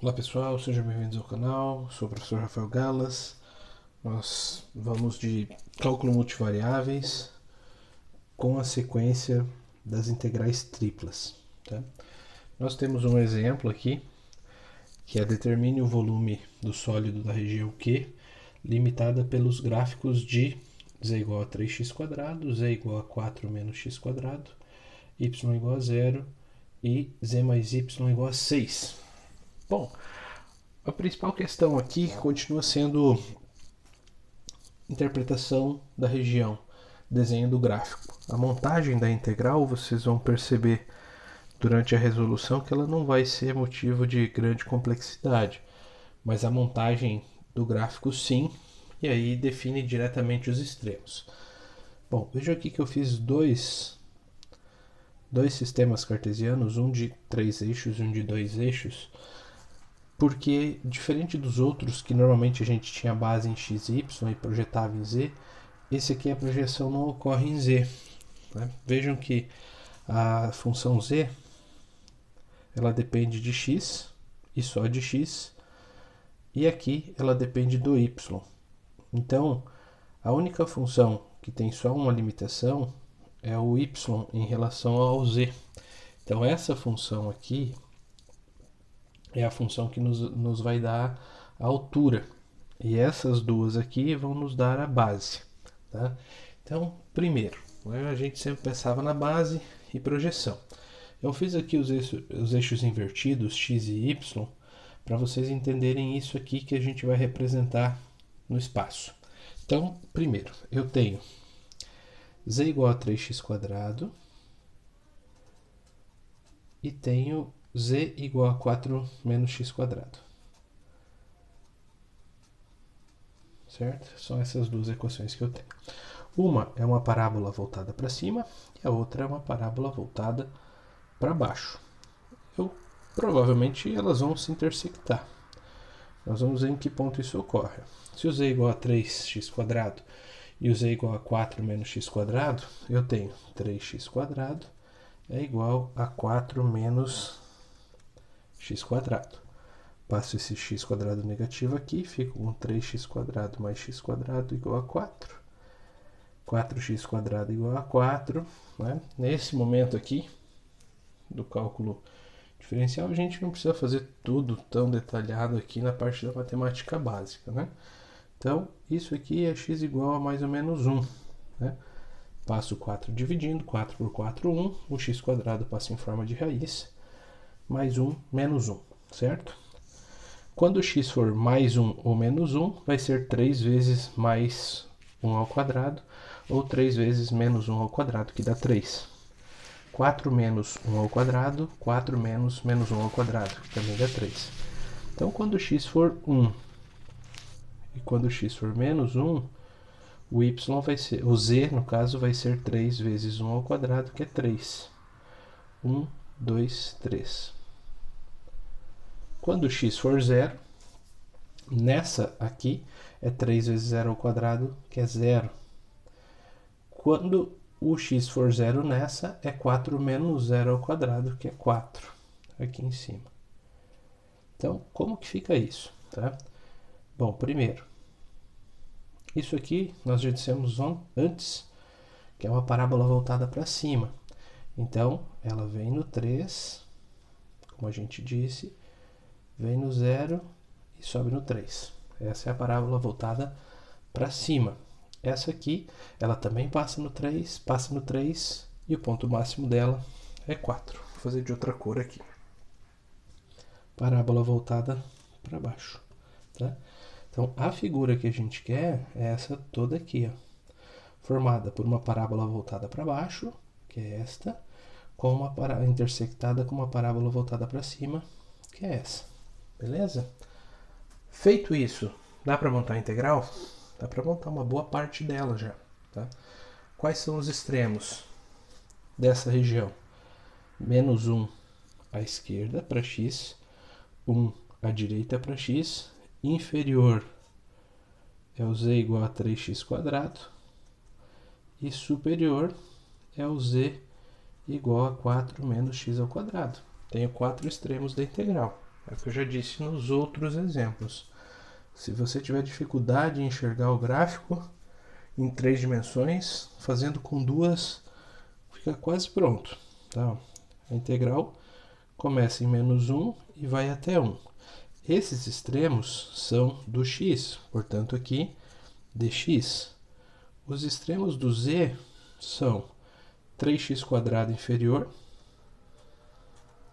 Olá pessoal, sejam bem-vindos ao canal, sou o professor Rafael Galas. Nós vamos de cálculo multivariáveis com a sequência das integrais triplas. Tá? Nós temos um exemplo aqui, que é determine o volume do sólido da região Q, limitada pelos gráficos de z igual a 3x², z igual a 4 menos x², y igual a 0 e z mais y igual a 6. Bom, a principal questão aqui continua sendo interpretação da região, desenho do gráfico. A montagem da integral, vocês vão perceber durante a resolução que ela não vai ser motivo de grande complexidade, mas a montagem do gráfico sim, e aí define diretamente os extremos. Bom, veja aqui que eu fiz dois sistemas cartesianos, um de 3 eixos e um de 2 eixos, porque diferente dos outros que normalmente a gente tinha base em x e y e projetava em z, esse aqui a projeção não ocorre em z. Né? Vejam que a função z ela depende de x e só de x, e aqui ela depende do y. Então, a única função que tem só uma limitação é o y em relação ao z. Então, essa função aqui é a função que nos vai dar a altura. E essas duas aqui vão nos dar a base. Tá? Então, primeiro, a gente sempre pensava na base e projeção. Eu fiz aqui os eixos invertidos, x e y, para vocês entenderem isso aqui que a gente vai representar no espaço. Então, primeiro, eu tenho z igual a 3x² e tenho z igual a 4 menos x². Certo? São essas duas equações que eu tenho. Uma é uma parábola voltada para cima e a outra é uma parábola voltada para baixo. Provavelmente elas vão se intersectar. Nós vamos ver em que ponto isso ocorre. Se o z é igual a 3x² e o z é igual a 4 menos x², eu tenho 3x² é igual a 4 menos x². Passo esse x² negativo aqui, fico com 3x² mais x² igual a 4. 4x² igual a 4. Né? Nesse momento aqui, do cálculo diferencial, a gente não precisa fazer tudo tão detalhado aqui na parte da matemática básica. Né? Então, isso aqui é x igual a mais ou menos 1. Né? Passo 4 dividindo, 4 por 4, 1. O x² passa em forma de raiz, mais 1, menos 1, certo? Quando x for mais 1 ou menos 1, vai ser 3 vezes mais 1 ao quadrado, ou 3 vezes menos 1 ao quadrado, que dá 3. 4 menos 1 ao quadrado, 4 menos menos 1 ao quadrado, que também dá 3. Então, quando x for 1 e quando x for menos 1, o y vai ser, o z, no caso, vai ser 3 vezes 1 ao quadrado, que é 3. 1, 2, 3. Quando x for 0, nessa aqui é 3 vezes 0 ao quadrado, que é 0. Quando o x for 0 nessa, é 4 menos 0 ao quadrado, que é 4, aqui em cima. Então, como que fica isso? Tá? Bom, primeiro, isso aqui nós já dissemos antes, que é uma parábola voltada para cima. Então, ela vem no 3, como a gente disse, vem no 0 e sobe no 3. Essa é a parábola voltada para cima. Essa aqui, ela também passa no 3 e o ponto máximo dela é 4. Vou fazer de outra cor aqui. Parábola voltada para baixo. Tá? Então, a figura que a gente quer é essa toda aqui, ó, formada por uma parábola voltada para baixo, que é esta, com uma intersectada com uma parábola voltada para cima, que é essa. Beleza? Feito isso, dá para montar a integral? Dá para montar uma boa parte dela já. Tá? Quais são os extremos dessa região? Menos 1 à esquerda para x, 1 à direita para x, inferior é o z igual a 3x² e superior é o z igual a 4 menos x ao quadrado. Tenho 4 extremos da integral. É o que eu já disse nos outros exemplos. Se você tiver dificuldade em enxergar o gráfico em 3 dimensões, fazendo com duas, fica quase pronto. Tá? A integral começa em -1 e vai até 1. Esses extremos são do x, portanto aqui dx. Os extremos do z são 3x² inferior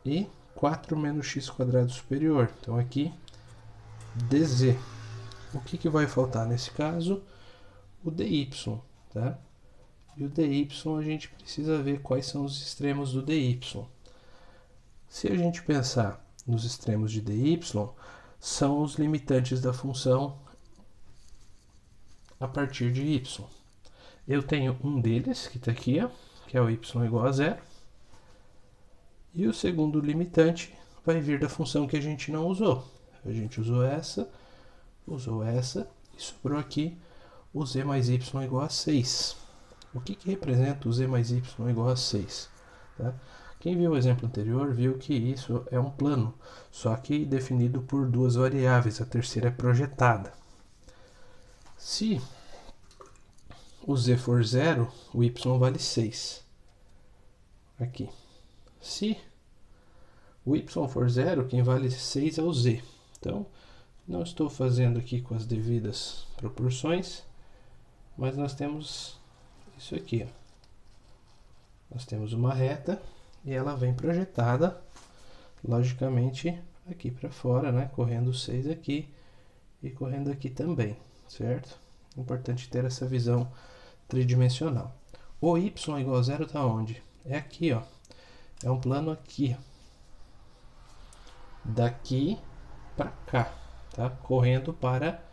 e 4 menos x² superior. Então aqui dz. O que vai faltar nesse caso? O dy, tá? E o dy a gente precisa ver quais são os extremos do dy. Se a gente pensar nos extremos de dy, são os limitantes da função a partir de y. Eu tenho um deles, que está aqui, ó, que é o y igual a 0. E o segundo limitante vai vir da função que a gente não usou. A gente usou essa e sobrou aqui o z mais y igual a 6. O que representa o z mais y igual a 6? Tá? Quem viu o exemplo anterior viu que isso é um plano, só que definido por duas variáveis, a terceira é projetada. Se o z for 0, o y vale 6. Aqui. Se o y for 0, quem vale 6 é o z. Então, não estou fazendo aqui com as devidas proporções, mas nós temos isso aqui. Ó. Nós temos uma reta e ela vem projetada, logicamente, aqui para fora, né? Correndo 6 aqui e correndo aqui também, certo? Importante ter essa visão tridimensional. O y igual a 0 está onde? É aqui, ó. É um plano aqui. Daqui para cá, tá? Correndo para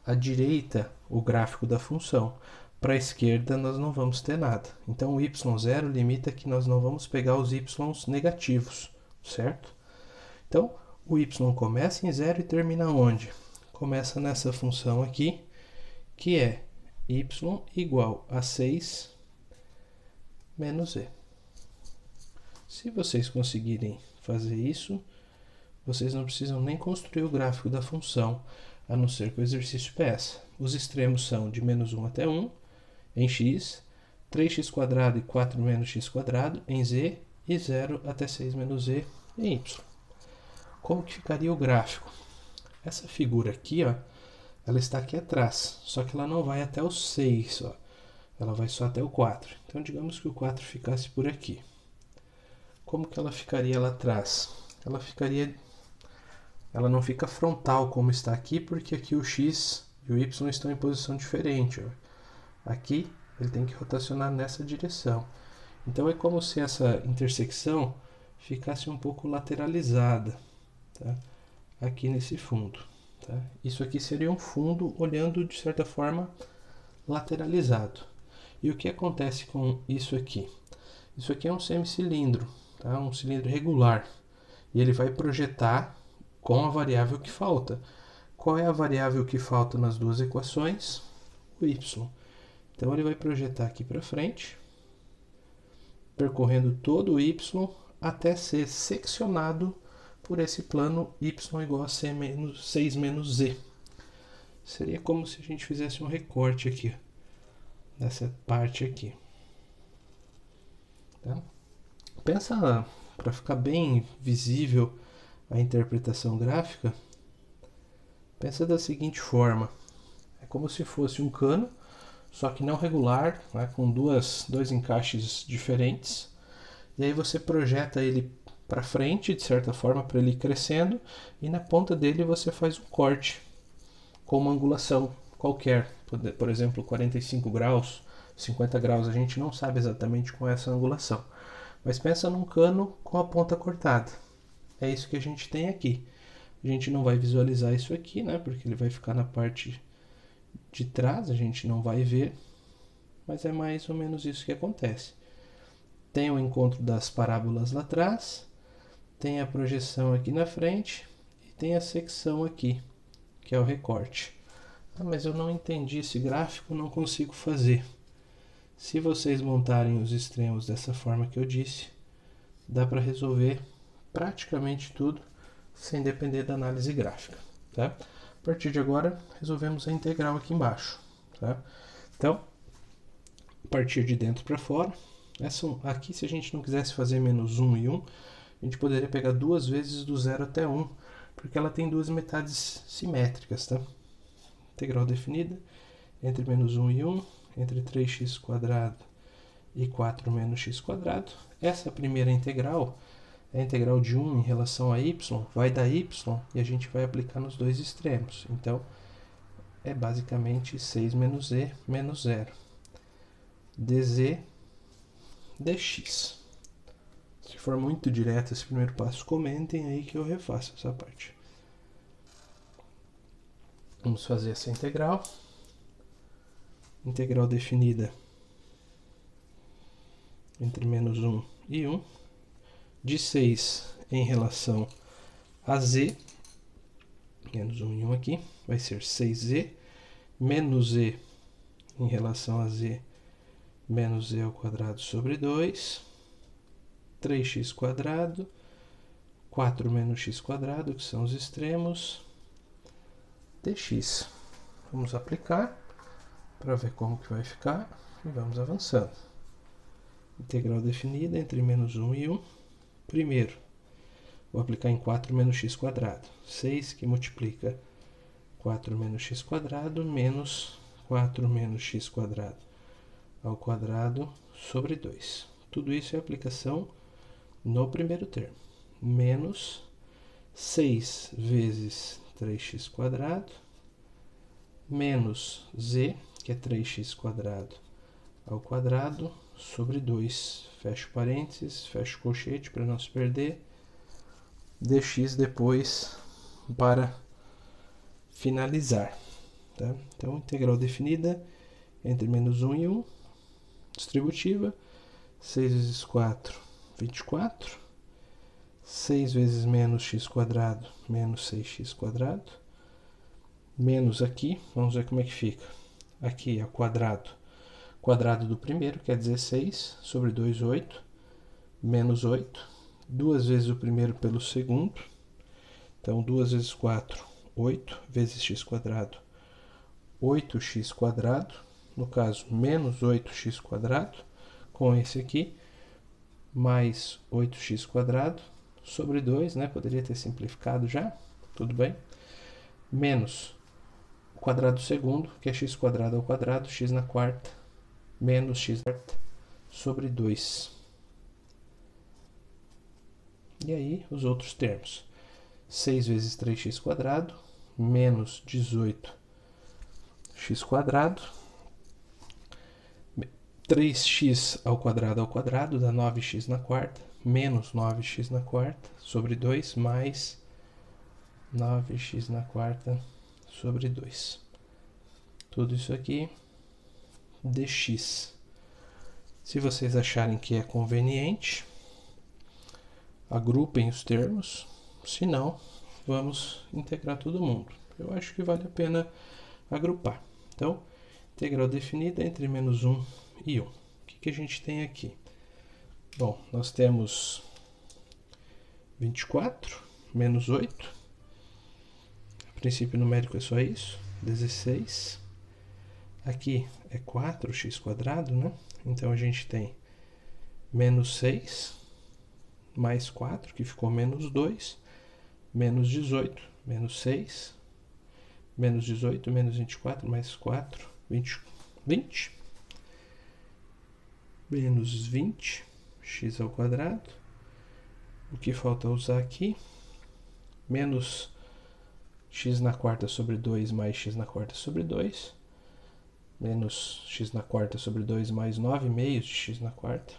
a direita o gráfico da função. Para a esquerda nós não vamos ter nada. Então o y0 limita que nós não vamos pegar os y's negativos, certo? Então o y começa em 0 e termina onde? Começa nessa função aqui, que é y igual a 6 menos z. Se vocês conseguirem fazer isso, vocês não precisam nem construir o gráfico da função, a não ser que o exercício peça. Os extremos são de -1 até 1 em x, 3x² e 4 menos x² em z, e 0 até 6 menos z em y. Como que ficaria o gráfico? Essa figura aqui, ó, ela está aqui atrás, só que ela não vai até o 6, ó. Ela vai só até o 4. Então, digamos que o 4 ficasse por aqui. Como que ela ficaria lá atrás? Ela não fica frontal como está aqui, porque aqui o x e o y estão em posição diferente. Ó. Aqui ele tem que rotacionar nessa direção. Então é como se essa intersecção ficasse um pouco lateralizada, tá? Aqui nesse fundo. Tá? Isso aqui seria um fundo olhando de certa forma lateralizado. E o que acontece com isso aqui? Isso aqui é um semicilindro, tá? Um cilindro regular. E ele vai projetar com a variável que falta. Qual é a variável que falta nas duas equações? O y. Então ele vai projetar aqui para frente, percorrendo todo o y até ser seccionado por esse plano y igual a 6 menos z. Seria como se a gente fizesse um recorte aqui, nessa parte aqui. Tá? Pensa, para ficar bem visível a interpretação gráfica, pensa da seguinte forma. É como se fosse um cano, só que não regular, né, com dois encaixes diferentes. E aí você projeta ele para frente, de certa forma, para ele ir crescendo, e na ponta dele você faz um corte com uma angulação qualquer, por exemplo, 45 graus, 50 graus, a gente não sabe exatamente com essa angulação. Mas pensa num cano com a ponta cortada. É isso que a gente tem aqui. A gente não vai visualizar isso aqui, né, porque ele vai ficar na parte de trás, a gente não vai ver, mas é mais ou menos isso que acontece. Tem o encontro das parábolas lá atrás, tem a projeção aqui na frente e tem a secção aqui, que é o recorte. Ah, mas eu não entendi esse gráfico, não consigo fazer. Se vocês montarem os extremos dessa forma que eu disse, dá para resolver praticamente tudo sem depender da análise gráfica. Tá? A partir de agora, resolvemos a integral aqui embaixo. Tá? Então, a partir de dentro para fora, aqui se a gente não quisesse fazer menos 1 e 1, a gente poderia pegar duas vezes do 0 até 1, porque ela tem duas metades simétricas. Tá? Integral definida entre menos 1 e 1, entre 3x² e 4 menos x². Essa primeira integral é a integral de 1 em relação a y, vai dar y e a gente vai aplicar nos dois extremos. Então, é basicamente 6 menos z menos 0. dz dx. Se for muito direto esse primeiro passo, comentem aí que eu refaço essa parte. Vamos fazer essa integral. Integral definida entre menos 1 e 1, de 6 em relação a z, menos 1 e 1 aqui, vai ser 6z, menos z em relação a z, menos z ao quadrado sobre 2, 3x², 4 menos x², que são os extremos, dx. Vamos aplicar para ver como que vai ficar e vamos avançando. Integral definida entre menos 1 e 1. Primeiro, vou aplicar em 4 menos x². 6 que multiplica 4 menos x² menos 4 menos x² ao quadrado sobre 2. Tudo isso é aplicação no primeiro termo. Menos 6 vezes 3x² menos z, que é 3x² ao quadrado, sobre 2. Fecho parênteses, fecho colchete para não se perder. Dx depois para finalizar. Tá? Então, integral definida entre menos 1 e 1. Distributiva. 6 vezes 4, 24. 6 vezes menos x², menos 6x². Menos aqui, vamos ver como é que fica. Aqui é o quadrado. Quadrado do primeiro, que é 16, sobre 2, 8. Menos 8. 2 vezes o primeiro pelo segundo. Então, 2 vezes 4, 8. Vezes x², 8x². No caso, menos 8x². Com esse aqui, mais 8x² sobre 2, né? Poderia ter simplificado já, tudo bem. Menos o quadrado segundo, que é x² ao quadrado, x na quarta, menos x sobre 2. E aí, os outros termos. 6 vezes 3x², menos 18x². 3x ao quadrado dá 9x na quarta, menos 9x na quarta, sobre 2, mais 9x na quarta, sobre 2. Tudo isso aqui, dx. Se vocês acharem que é conveniente, agrupem os termos, se não, vamos integrar todo mundo. Eu acho que vale a pena agrupar. Então, integral definida entre menos 1 e 1. O que a gente tem aqui? Bom, nós temos 24 menos 8. O princípio numérico é só isso. 16. Aqui é 4x², né? Então a gente tem menos 6 mais 4, que ficou menos 2, menos 18, menos 6, menos 18, menos 24, mais 4, 20. Menos 20, x ao quadrado. O que falta usar aqui? Menos x na quarta sobre 2 mais x na quarta sobre 2. Menos x na quarta sobre 2 mais 9 meios de x na quarta.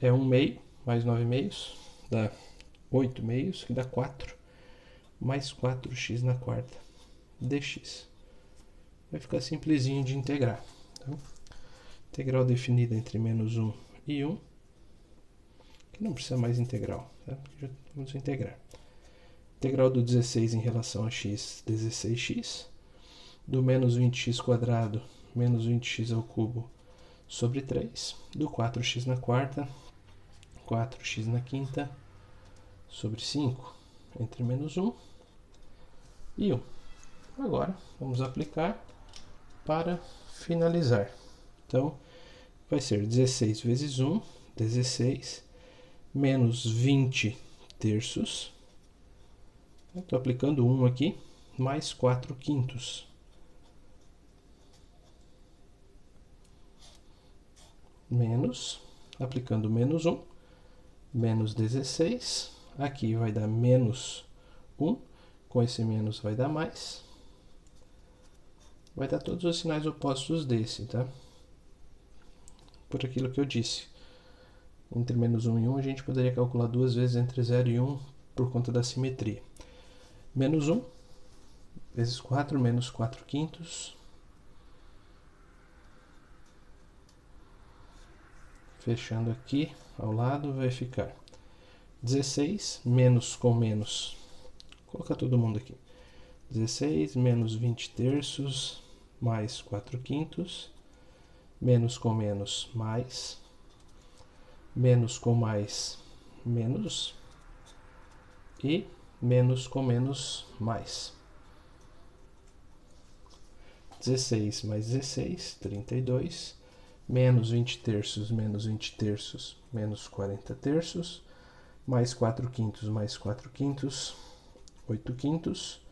É 1 meio mais 9 meios, dá 8 meios, que dá 4. Mais 4x na quarta, dx. Vai ficar simplesinho de integrar. Tá? Integral definida entre menos 1 e 1. Que não precisa mais integral. Tá? Já vamos integrar. Integral do 16 em relação a x, 16x. Do menos 20x², menos 20x ao cubo, sobre 3. Do 4x na quarta, 4x na quinta, sobre 5. entre menos 1 e 1. Agora, vamos aplicar para finalizar. Então, vai ser 16 vezes 1, 16, menos 20 terços. Estou aplicando 1 aqui, mais 4 quintos. Menos, aplicando menos 1, menos 16. Aqui vai dar menos 1, com esse menos vai dar mais. Vai dar todos os sinais opostos desse, tá? Por aquilo que eu disse. Entre menos 1 e 1, a gente poderia calcular duas vezes entre 0 e 1 por conta da simetria. Menos 1 vezes 4, menos 4 quintos. Fechando aqui ao lado, vai ficar 16 menos com menos. Vou colocar todo mundo aqui. 16 menos 20 terços mais 4 quintos. Menos com menos, mais. Menos com mais, menos. E menos com menos, mais. 16 mais 16, 32. Menos 20 terços, menos 20 terços, menos 40 terços. Mais 4 quintos, mais 4 quintos, 8 quintos.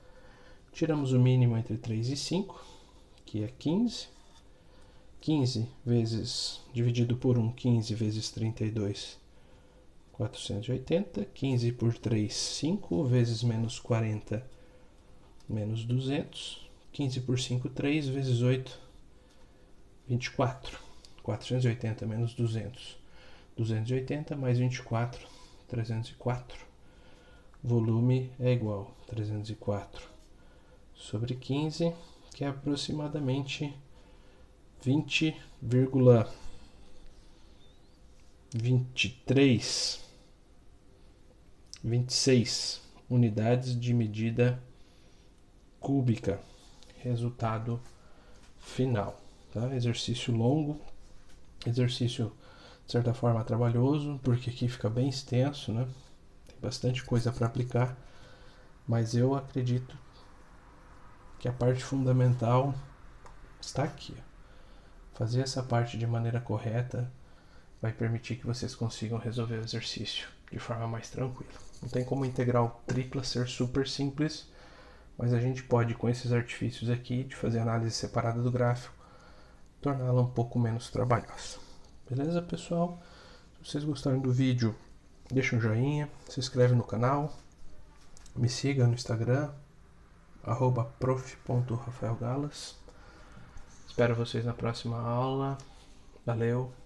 Tiramos o mínimo entre 3 e 5, que é 15. 15 vezes, dividido por 1, 15 vezes 32, 480. 15 por 3, 5, vezes menos 40, menos 200. 15 por 5, 3, vezes 8, 24. 480 menos 200, 280 mais 24, 304. Volume é igual a 304 sobre 15, que é aproximadamente 26 unidades de medida cúbica. Resultado final. Tá? Exercício longo, exercício de certa forma trabalhoso, porque aqui fica bem extenso, né? Tem bastante coisa para aplicar, mas eu acredito que a parte fundamental está aqui. Fazer essa parte de maneira correta vai permitir que vocês consigam resolver o exercício de forma mais tranquila. Não tem como integral tripla ser super simples, mas a gente pode, com esses artifícios aqui, de fazer análise separada do gráfico, torná-la um pouco menos trabalhosa. Beleza, pessoal? Se vocês gostaram do vídeo, deixa um joinha, se inscreve no canal, me siga no Instagram, @prof.rafaelgalas. Espero vocês na próxima aula. Valeu!